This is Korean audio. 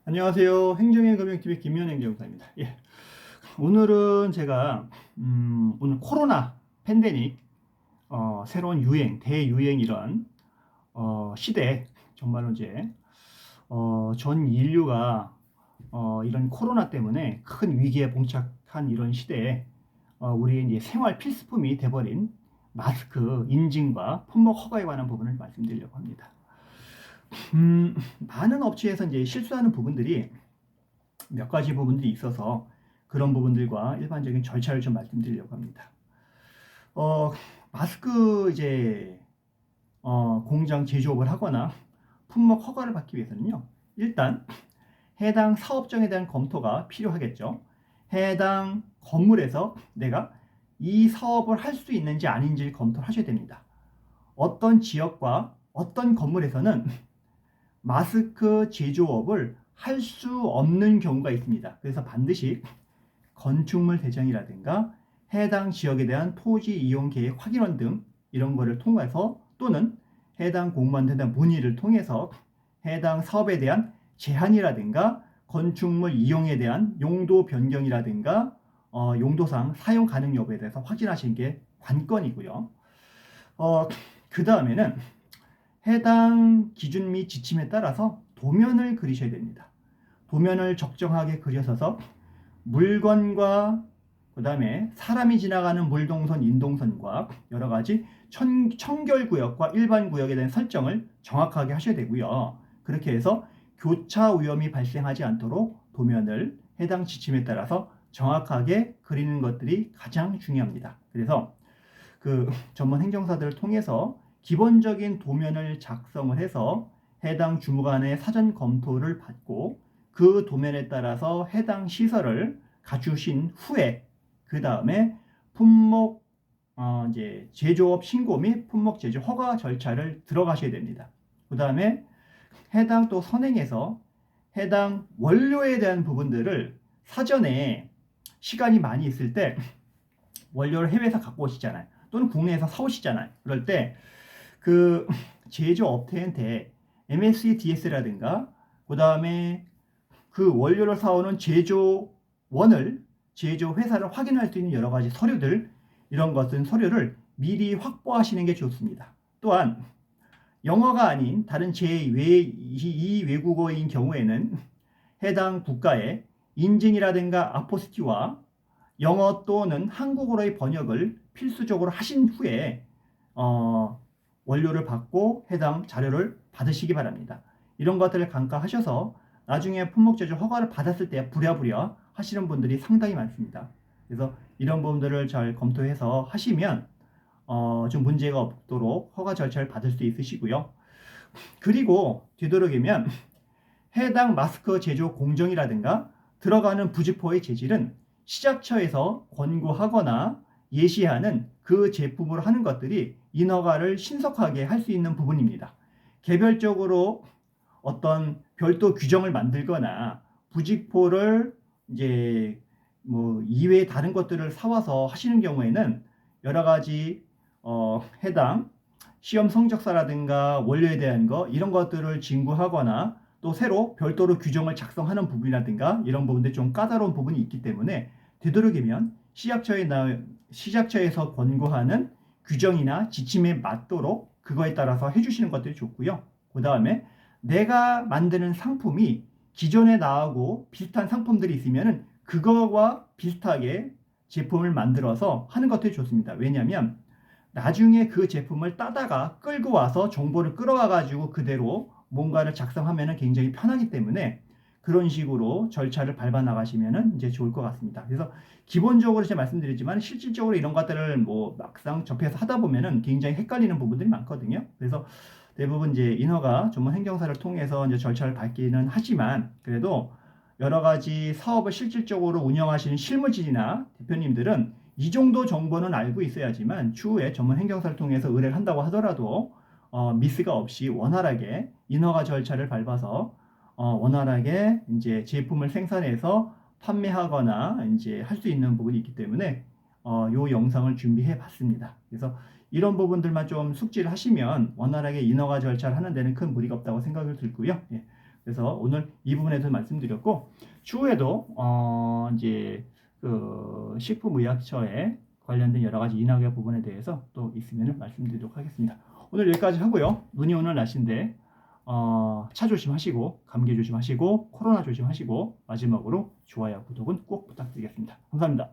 안녕하세요. 행정의 금융TV 김현행정사입니다. 예. 오늘은 제가 오늘 코로나 팬데믹 새로운 유행, 대유행 이런 시대 정말로 이제 전 인류가 이런 코로나 때문에 큰 위기에 봉착한 이런 시대에 우리의 이제 생활 필수품이 돼버린 마스크 인증과 품목 허가에 관한 부분을 말씀드리려고 합니다. 많은 업체에서 이제 실수하는 부분들이 몇 가지 부분들이 있어서 그런 부분들과 일반적인 절차를 좀 말씀드리려고 합니다. 어, 마스크 이제 공장 제조업을 하거나 품목 허가를 받기 위해서는요. 일단 해당 사업장에 대한 검토가 필요하겠죠. 해당 건물에서 내가 이 사업을 할 수 있는지 아닌지를 검토를 하셔야 됩니다. 어떤 지역과 어떤 건물에서는 마스크 제조업을 할 수 없는 경우가 있습니다. 그래서 반드시 건축물 대장이라든가 해당 지역에 대한 토지 이용 계획 확인원 등 이런 거를 통해서 또는 해당 공무원한테 대한 문의를 통해서 해당 사업에 대한 제한이라든가 건축물 이용에 대한 용도 변경이라든가 용도상 사용 가능 여부에 대해서 확인하시는 게 관건이고요. 그 다음에는 해당 기준 및 지침에 따라서 도면을 그리셔야 됩니다. 도면을 적정하게 그려서서 물건과 그 다음에 사람이 지나가는 물동선, 인동선과 여러 가지 청결구역과 일반구역에 대한 설정을 정확하게 하셔야 되고요. 그렇게 해서 교차 위험이 발생하지 않도록 도면을 해당 지침에 따라서 정확하게 그리는 것들이 가장 중요합니다. 그래서 그 전문 행정사들을 통해서 기본적인 도면을 작성을 해서 해당 주무관의 사전 검토를 받고 그 도면에 따라서 해당 시설을 갖추신 후에 그 다음에 품목 이제 제조업 신고 및 품목 제조 허가 절차를 들어가셔야 됩니다. 그 다음에 해당 또 선행에서 해당 원료에 대한 부분들을 사전에 시간이 많이 있을 때 원료를 해외에서 갖고 오시잖아요. 또는 국내에서 사오시잖아요. 그럴 때 그 제조업체한테 MSDS라든가 그 다음에 그 원료를 사오는 제조원을 제조 회사를 확인할 수 있는 여러 가지 서류들 이런 것은 서류를 미리 확보하시는 게 좋습니다. 또한 영어가 아닌 다른 제2 외국어인 경우에는 해당 국가의 인증이라든가 아포스티와 영어 또는 한국어로의 번역을 필수적으로 하신 후에 원료를 받고 해당 자료를 받으시기 바랍니다. 이런 것들을 간과하셔서 나중에 품목제조 허가를 받았을 때 부랴부랴 하시는 분들이 상당히 많습니다. 그래서 이런 부분들을 잘 검토해서 하시면 좀 문제가 없도록 허가 절차를 받을 수 있으시고요. 그리고 되도록이면 해당 마스크 제조 공정이라든가 들어가는 부직포의 재질은 시작처에서 권고하거나 예시하는 그 제품으로 하는 것들이 인허가를 신속하게 할 수 있는 부분입니다. 개별적으로 어떤 별도 규정을 만들거나 부직포를 이제 뭐 이외에 다른 것들을 사와서 하시는 경우에는 여러 가지 해당 시험 성적서라든가 원료에 대한 거 이런 것들을 진구하거나 또 새로 별도로 규정을 작성하는 부분이라든가 이런 부분들이 좀 까다로운 부분이 있기 때문에 되도록이면 시작처에서 권고하는 규정이나 지침에 맞도록 그거에 따라서 해주시는 것들이 좋고요. 그 다음에 내가 만드는 상품이 기존에 나오고 비슷한 상품들이 있으면 그거와 비슷하게 제품을 만들어서 하는 것들이 좋습니다. 왜냐하면 나중에 그 제품을 따다가 끌고 와서 정보를 끌어와 가지고 그대로 뭔가를 작성하면 굉장히 편하기 때문에 그런 식으로 절차를 밟아 나가시면 이제 좋을 것 같습니다. 그래서 기본적으로 제가 말씀드리지만 실질적으로 이런 것들을 뭐 막상 접해서 하다 보면은 굉장히 헷갈리는 부분들이 많거든요. 그래서 대부분 이제 인허가 전문 행정사를 통해서 이제 절차를 밟기는 하지만 그래도 여러 가지 사업을 실질적으로 운영하시는 실무진이나 대표님들은 이 정도 정보는 알고 있어야지만 추후에 전문 행정사를 통해서 의뢰를 한다고 하더라도 미스가 없이 원활하게 인허가 절차를 밟아서 원활하게 이제 제품을 생산해서 판매하거나 이제 할 수 있는 부분이 있기 때문에 요 영상을 준비해 봤습니다. 그래서 이런 부분들만 좀 숙지를 하시면 원활하게 인허가 절차를 하는 데는 큰 무리가 없다고 생각을 들고요. 예. 그래서 오늘 이 부분에 대해서 말씀드렸고, 추후에도 이제 그 식품의학처에 관련된 여러 가지 인학의 부분에 대해서 또 있으면 말씀드리도록 하겠습니다. 오늘 여기까지 하고요. 눈이 오는 날씨인데 차 조심하시고, 감기 조심하시고, 코로나 조심하시고, 마지막으로 좋아요, 구독은 꼭 부탁드리겠습니다. 감사합니다.